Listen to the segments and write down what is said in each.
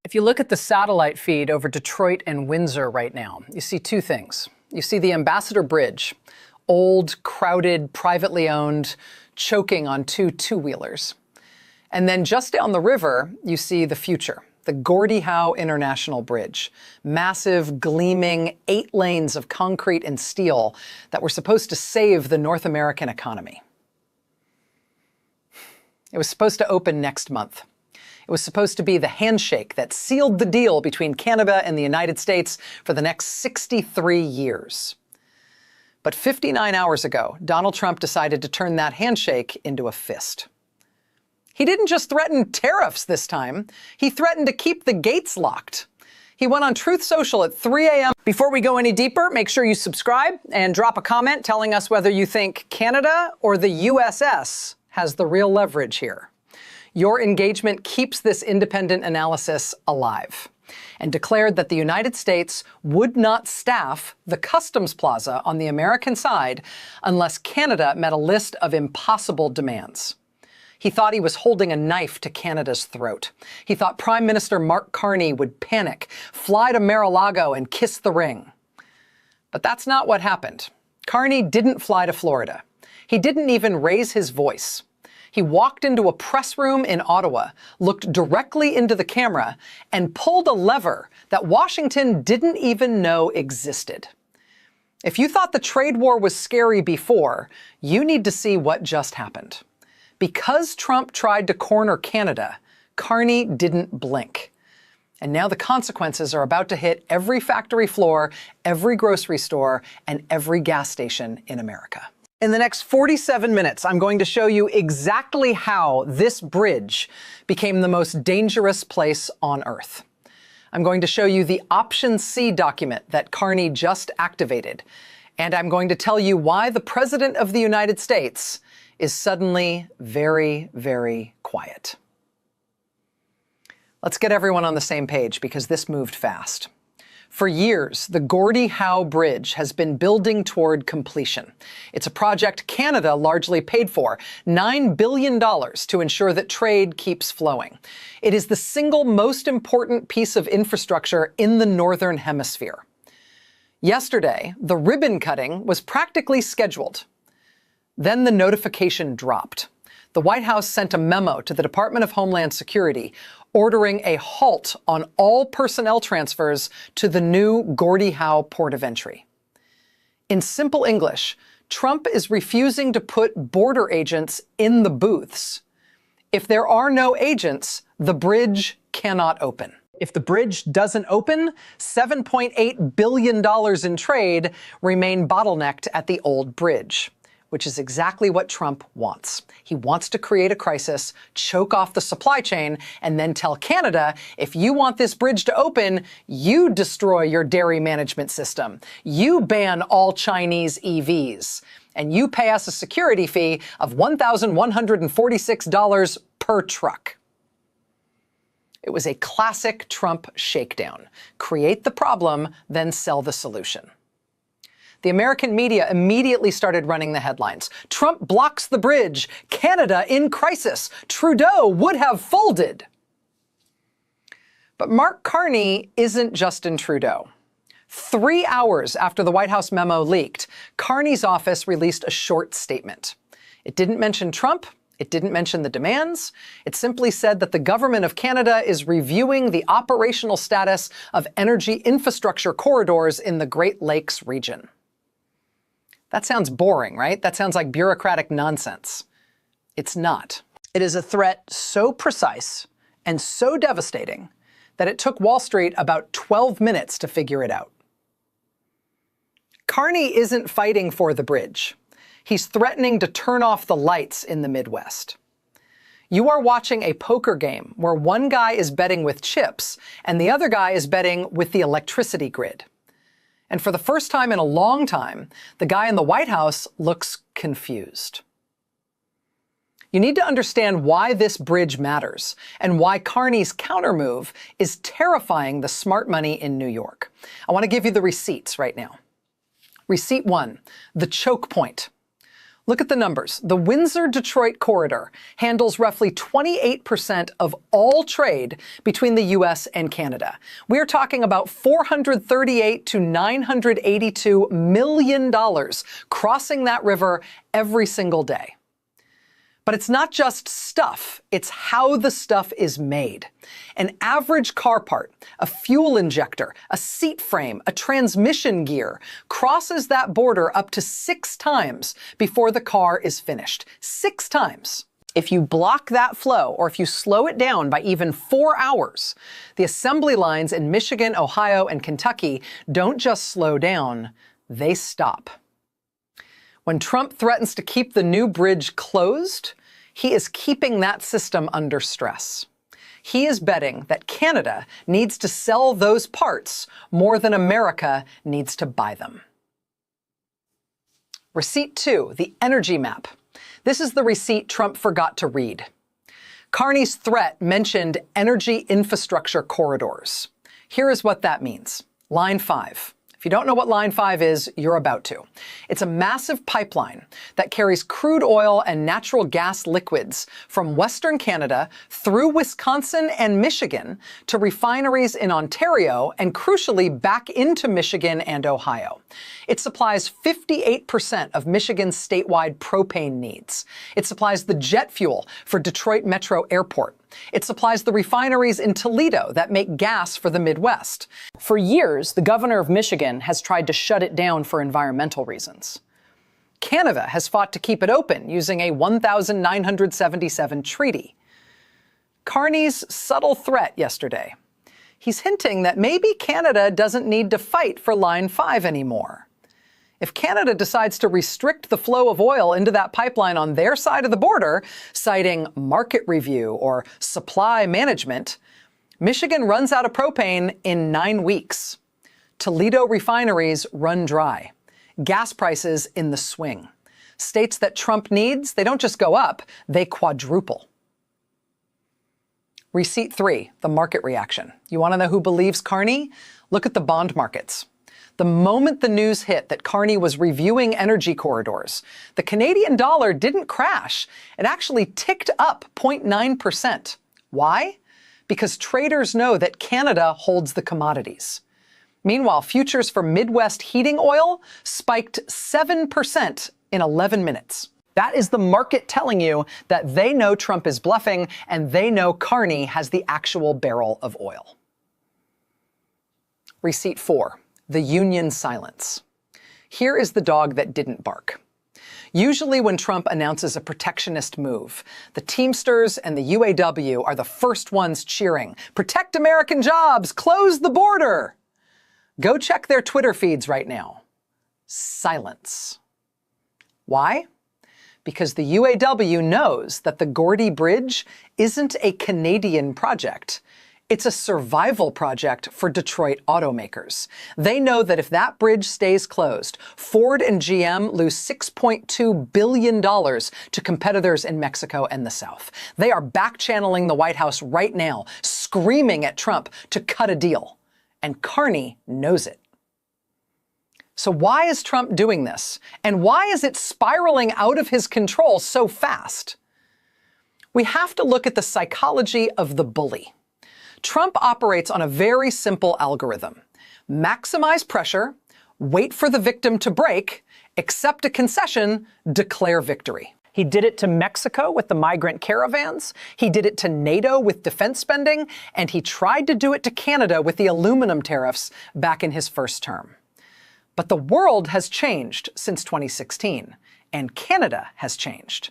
If you look at the satellite feed over Detroit and Windsor right now, you see two things. You see the Ambassador Bridge, old, crowded, privately owned, choking on two-wheelers. And then just down the river, you see the future, the Gordie Howe International Bridge, massive, gleaming 8 lanes of concrete and steel that were supposed to save the North American economy. It was supposed to open next month. It was supposed to be the handshake that sealed the deal between Canada and the United States for the next 63 years. But 59 hours ago, Donald Trump decided to turn that handshake into a fist. He didn't just threaten tariffs this time, he threatened to keep the gates locked. He went on Truth Social at 3 a.m. Before we go any deeper, make sure you subscribe and drop a comment telling us whether you think Canada or the USS has the real leverage here. Your engagement keeps this independent analysis alive, and declared that the United States would not staff the customs plaza on the American side unless Canada met a list of impossible demands. He thought he was holding a knife to Canada's throat. He thought Prime Minister Mark Carney would panic, fly to Mar-a-Lago and kiss the ring. But that's not what happened. Carney didn't fly to Florida. He didn't even raise his voice. He walked into a press room in Ottawa, looked directly into the camera, and pulled a lever that Washington didn't even know existed. If you thought the trade war was scary before, you need to see what just happened. Because Trump tried to corner Canada, Carney didn't blink. And now the consequences are about to hit every factory floor, every grocery store, and every gas station in America. In the next 47 minutes, I'm going to show you exactly how this bridge became the most dangerous place on Earth. I'm going to show you the Option C document that Carney just activated. And I'm going to tell you why the President of the United States is suddenly very, very quiet. Let's get everyone on the same page because this moved fast. For years, the Gordie Howe Bridge has been building toward completion. It's a project Canada largely paid for, $9 billion to ensure that trade keeps flowing. It is the single most important piece of infrastructure in the Northern Hemisphere. Yesterday, the ribbon cutting was practically scheduled. Then the notification dropped. The White House sent a memo to the Department of Homeland Security ordering a halt on all personnel transfers to the new Gordie Howe port of entry. In simple English, Trump is refusing to put border agents in the booths. If there are no agents, the bridge cannot open. If the bridge doesn't open, $7.8 billion in trade remain bottlenecked at the old bridge, which is exactly what Trump wants. He wants to create a crisis, choke off the supply chain, and then tell Canada, if you want this bridge to open, you destroy your dairy management system. You ban all Chinese EVs. And you pay us a security fee of $1,146 per truck. It was a classic Trump shakedown. Create the problem, then sell the solution. The American media immediately started running the headlines. Trump blocks the bridge. Canada in crisis. Trudeau would have folded. But Mark Carney isn't Justin Trudeau. 3 hours after the White House memo leaked, Carney's office released a short statement. It didn't mention Trump. It didn't mention the demands. It simply said that the government of Canada is reviewing the operational status of energy infrastructure corridors in the Great Lakes region. That sounds boring, right? That sounds like bureaucratic nonsense. It's not. It is a threat so precise and so devastating that it took Wall Street about 12 minutes to figure it out. Carney isn't fighting for the bridge. He's threatening to turn off the lights in the Midwest. You are watching a poker game where one guy is betting with chips and the other guy is betting with the electricity grid. And for the first time in a long time, the guy in the White House looks confused. You need to understand why this bridge matters and why Carney's countermove is terrifying the smart money in New York. I want to give you the receipts right now. Receipt 1, the choke point. Look at the numbers. The Windsor-Detroit corridor handles roughly 28% of all trade between the U.S. and Canada. We are talking about $438 to $982 million crossing that river every single day. But it's not just stuff, it's how the stuff is made. An average car part, a fuel injector, a seat frame, a transmission gear crosses that border up to 6 times before the car is finished. 6 times. If you block that flow, or if you slow it down by even 4 hours, the assembly lines in Michigan, Ohio, and Kentucky don't just slow down, they stop. When Trump threatens to keep the new bridge closed, he is keeping that system under stress. He is betting that Canada needs to sell those parts more than America needs to buy them. Receipt 2, the energy map. This is the receipt Trump forgot to read. Carney's threat mentioned energy infrastructure corridors. Here is what that means. Line 5. If you don't know what Line 5 is, you're about to. It's a massive pipeline that carries crude oil and natural gas liquids from Western Canada through Wisconsin and Michigan to refineries in Ontario and, crucially, back into Michigan and Ohio. It supplies 58% of Michigan's statewide propane needs. It supplies the jet fuel for Detroit Metro Airport. It supplies the refineries in Toledo that make gas for the Midwest. For years, the governor of Michigan has tried to shut it down for environmental reasons. Canada has fought to keep it open using a 1977 treaty. Carney's subtle threat yesterday. He's hinting that maybe Canada doesn't need to fight for Line 5 anymore. If Canada decides to restrict the flow of oil into that pipeline on their side of the border, citing market review or supply management, Michigan runs out of propane in 9 weeks. Toledo refineries run dry. Gas prices in the swing. States that Trump needs, they don't just go up, they quadruple. Receipt 3, the market reaction. You want to know who believes Carney? Look at the bond markets. The moment the news hit that Carney was reviewing energy corridors, the Canadian dollar didn't crash. It actually ticked up 0.9%. Why? Because traders know that Canada holds the commodities. Meanwhile, futures for Midwest heating oil spiked 7% in 11 minutes. That is the market telling you that they know Trump is bluffing and they know Carney has the actual barrel of oil. Receipt 4. The union silence. Here is the dog that didn't bark. Usually when Trump announces a protectionist move, the Teamsters and the UAW are the first ones cheering, "Protect American jobs! Close the border!" Go check their Twitter feeds right now. Silence. Why? Because the UAW knows that the Gordie Bridge isn't a Canadian project. It's a survival project for Detroit automakers. They know that if that bridge stays closed, Ford and GM lose $6.2 billion to competitors in Mexico and the South. They are back-channeling the White House right now, screaming at Trump to cut a deal. And Carney knows it. So why is Trump doing this? And why is it spiraling out of his control so fast? We have to look at the psychology of the bully. Trump operates on a very simple algorithm. Maximize pressure, wait for the victim to break, accept a concession, declare victory. He did it to Mexico with the migrant caravans, he did it to NATO with defense spending, and he tried to do it to Canada with the aluminum tariffs back in his first term. But the world has changed since 2016, and Canada has changed.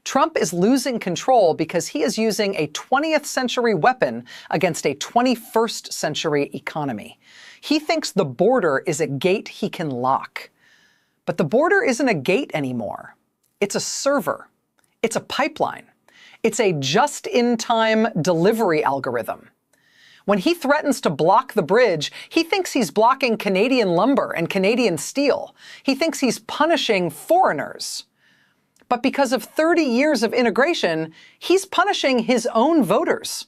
Trump is losing control because he is using a 20th century weapon against a 21st century economy. He thinks the border is a gate he can lock. But the border isn't a gate anymore. It's a server. It's a pipeline. It's a just-in-time delivery algorithm. When he threatens to block the bridge, he thinks he's blocking Canadian lumber and Canadian steel. He thinks he's punishing foreigners. But because of 30 years of integration, he's punishing his own voters.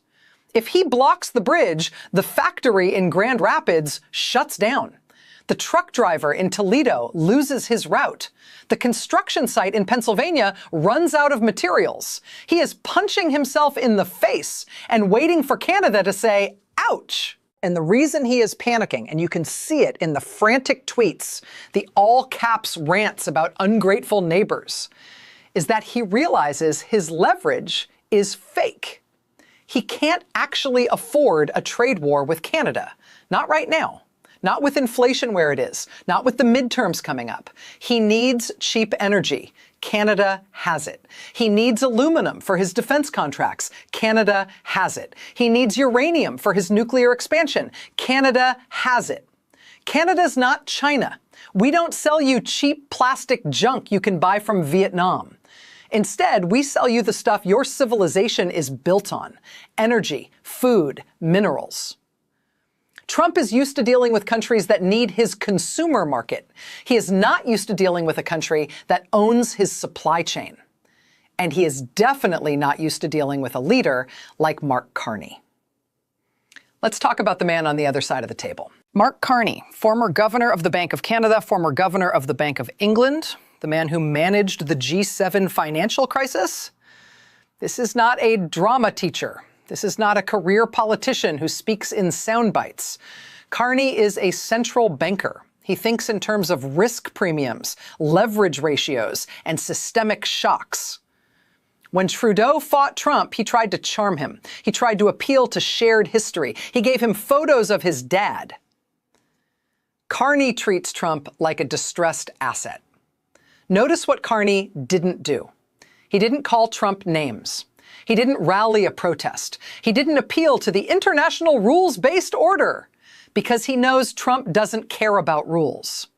If he blocks the bridge, the factory in Grand Rapids shuts down. The truck driver in Toledo loses his route. The construction site in Pennsylvania runs out of materials. He is punching himself in the face and waiting for Canada to say, ouch. And the reason he is panicking, and you can see it in the frantic tweets, the all-caps rants about ungrateful neighbors, is that he realizes his leverage is fake. He can't actually afford a trade war with Canada. Not right now. Not with inflation where it is. Not with the midterms coming up. He needs cheap energy. Canada has it. He needs aluminum for his defense contracts. Canada has it. He needs uranium for his nuclear expansion. Canada has it. Canada's not China. We don't sell you cheap plastic junk you can buy from Vietnam. Instead, we sell you the stuff your civilization is built on: energy, food, minerals. Trump is used to dealing with countries that need his consumer market. He is not used to dealing with a country that owns his supply chain. And he is definitely not used to dealing with a leader like Mark Carney. Let's talk about the man on the other side of the table. Mark Carney, former governor of the Bank of Canada, former governor of the Bank of England, the man who managed the G7 financial crisis. This is not a drama teacher. This is not a career politician who speaks in sound bites. Carney is a central banker. He thinks in terms of risk premiums, leverage ratios, and systemic shocks. When Trudeau fought Trump, he tried to charm him. He tried to appeal to shared history. He gave him photos of his dad. Carney treats Trump like a distressed asset. Notice what Carney didn't do. He didn't call Trump names. He didn't rally a protest. He didn't appeal to the international rules-based order because he knows Trump doesn't care about rules.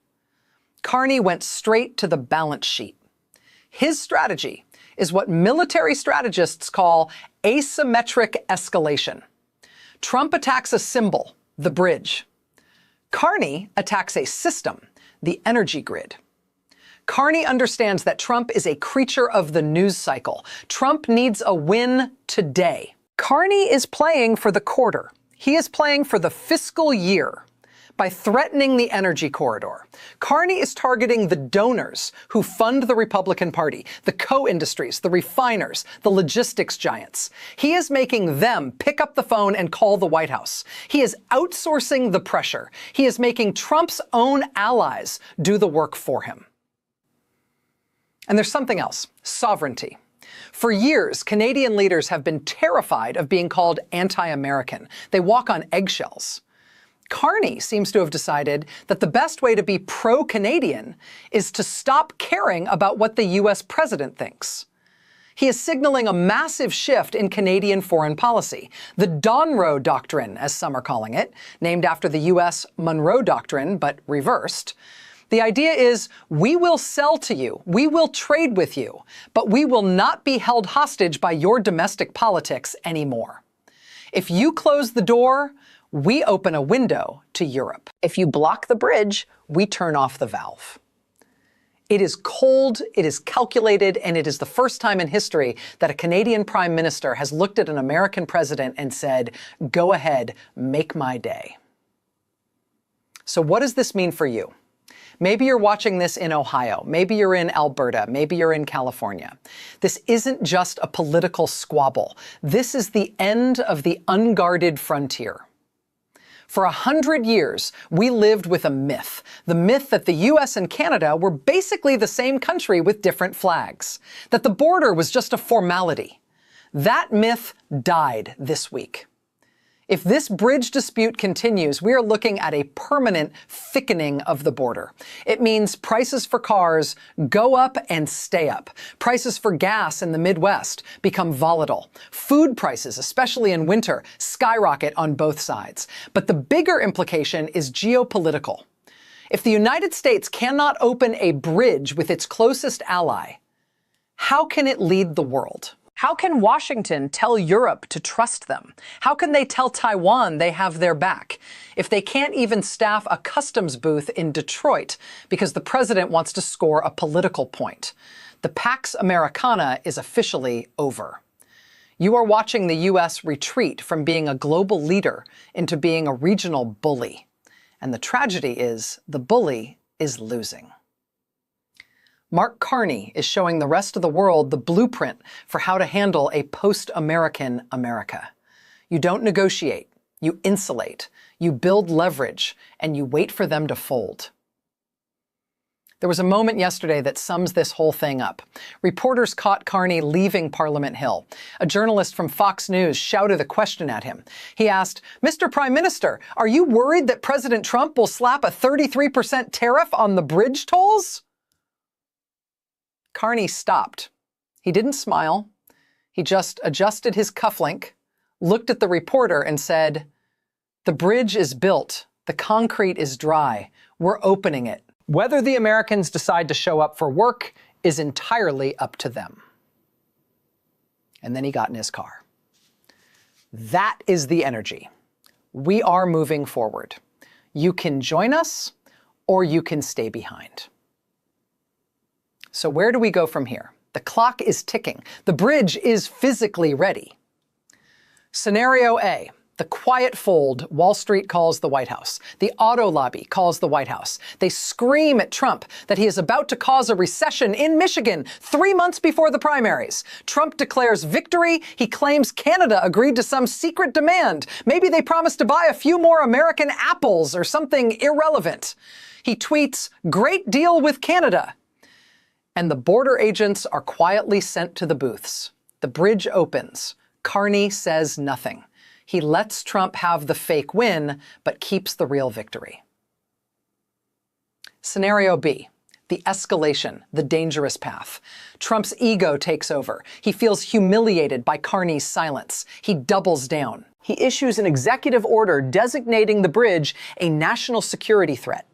Carney went straight to the balance sheet. His strategy is what military strategists call asymmetric escalation. Trump attacks a symbol, the bridge. Carney attacks a system, the energy grid. Carney understands that Trump is a creature of the news cycle. Trump needs a win today. Carney is playing for the quarter. He is playing for the fiscal year by threatening the energy corridor. Carney is targeting the donors who fund the Republican Party, the co-industries, the refiners, the logistics giants. He is making them pick up the phone and call the White House. He is outsourcing the pressure. He is making Trump's own allies do the work for him. And there's something else: sovereignty. For years, Canadian leaders have been terrified of being called anti-American. They walk on eggshells. Carney seems to have decided that the best way to be pro-Canadian is to stop caring about what the US president thinks. He is signaling a massive shift in Canadian foreign policy. The Donroe Doctrine, as some are calling it, named after the US Monroe Doctrine, but reversed. The idea is, we will sell to you, we will trade with you, but we will not be held hostage by your domestic politics anymore. If you close the door, we open a window to Europe. If you block the bridge, we turn off the valve. It is cold, it is calculated, and it is the first time in history that a Canadian Prime Minister has looked at an American president and said, go ahead, make my day. So what does this mean for you? Maybe you're watching this in Ohio, maybe you're in Alberta, maybe you're in California. This isn't just a political squabble. This is the end of the unguarded frontier. For 100 years, we lived with a myth, the myth that the US and Canada were basically the same country with different flags, that the border was just a formality. That myth died this week. If this bridge dispute continues, we are looking at a permanent thickening of the border. It means prices for cars go up and stay up. Prices for gas in the Midwest become volatile. Food prices, especially in winter, skyrocket on both sides. But the bigger implication is geopolitical. If the United States cannot open a bridge with its closest ally, how can it lead the world? How can Washington tell Europe to trust them? How can they tell Taiwan they have their back if they can't even staff a customs booth in Detroit because the president wants to score a political point? The Pax Americana is officially over. You are watching the US retreat from being a global leader into being a regional bully. And the tragedy is the bully is losing. Mark Carney is showing the rest of the world the blueprint for how to handle a post-American America. You don't negotiate, you insulate, you build leverage, and you wait for them to fold. There was a moment yesterday that sums this whole thing up. Reporters caught Carney leaving Parliament Hill. A journalist from Fox News shouted a question at him. He asked, "Mr. Prime Minister, are you worried that President Trump will slap a 33% tariff on the bridge tolls?" Carney stopped. He didn't smile. He just adjusted his cufflink, looked at the reporter and said, "The bridge is built. The concrete is dry. We're opening it. Whether the Americans decide to show up for work is entirely up to them." And then he got in his car. That is the energy. We are moving forward. You can join us or you can stay behind. So where do we go from here? The clock is ticking. The bridge is physically ready. Scenario A. The quiet fold Wall Street calls the White House. The auto lobby calls the White House. They scream at Trump that he is about to cause a recession in Michigan 3 months before the primaries. Trump declares victory. He claims Canada agreed to some secret demand. Maybe they promised to buy a few more American apples or something irrelevant. He tweets, "Great deal with Canada." And the border agents are quietly sent to the booths. The bridge opens. Carney says nothing. He lets Trump have the fake win, but keeps the real victory. Scenario B. The escalation, the dangerous path. Trump's ego takes over. He feels humiliated by Carney's silence. He doubles down. He issues an executive order designating the bridge a national security threat.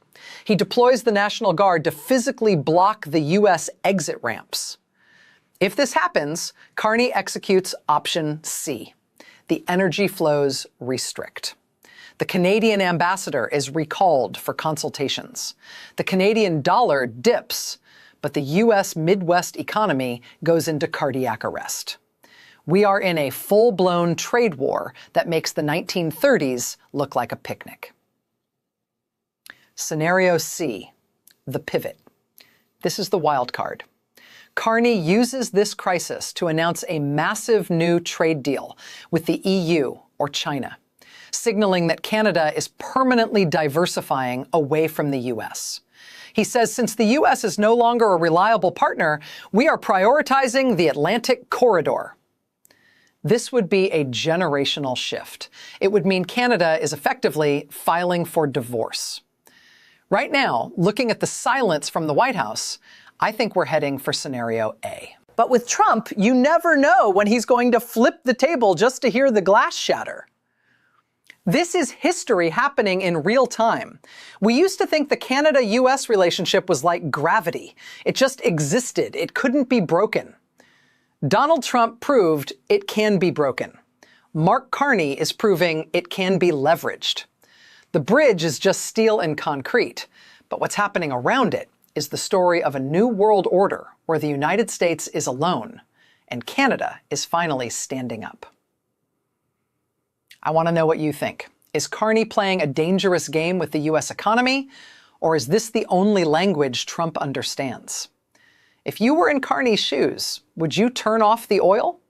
He deploys the National Guard to physically block the U.S. exit ramps. If this happens, Carney executes option C. The energy flows restrict. The Canadian ambassador is recalled for consultations. The Canadian dollar dips, but the U.S. Midwest economy goes into cardiac arrest. We are in a full-blown trade war that makes the 1930s look like a picnic. Scenario C, the pivot. This is the wild card. Carney uses this crisis to announce a massive new trade deal with the EU or China, signaling that Canada is permanently diversifying away from the US. He says since the US is no longer a reliable partner, we are prioritizing the Atlantic corridor. This would be a generational shift. It would mean Canada is effectively filing for divorce. Right now, looking at the silence from the White House, I think we're heading for scenario A. But with Trump, you never know when he's going to flip the table just to hear the glass shatter. This is history happening in real time. We used to think the Canada-US relationship was like gravity. It just existed. It couldn't be broken. Donald Trump proved it can be broken. Mark Carney is proving it can be leveraged. The bridge is just steel and concrete, but what's happening around it is the story of a new world order where the United States is alone and Canada is finally standing up. I want to know what you think. Is Carney playing a dangerous game with the US economy, or is this the only language Trump understands? If you were in Carney's shoes, would you turn off the oil?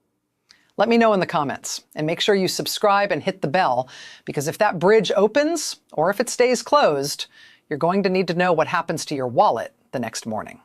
Let me know in the comments, and make sure you subscribe and hit the bell, because if that bridge opens, or if it stays closed, you're going to need to know what happens to your wallet the next morning.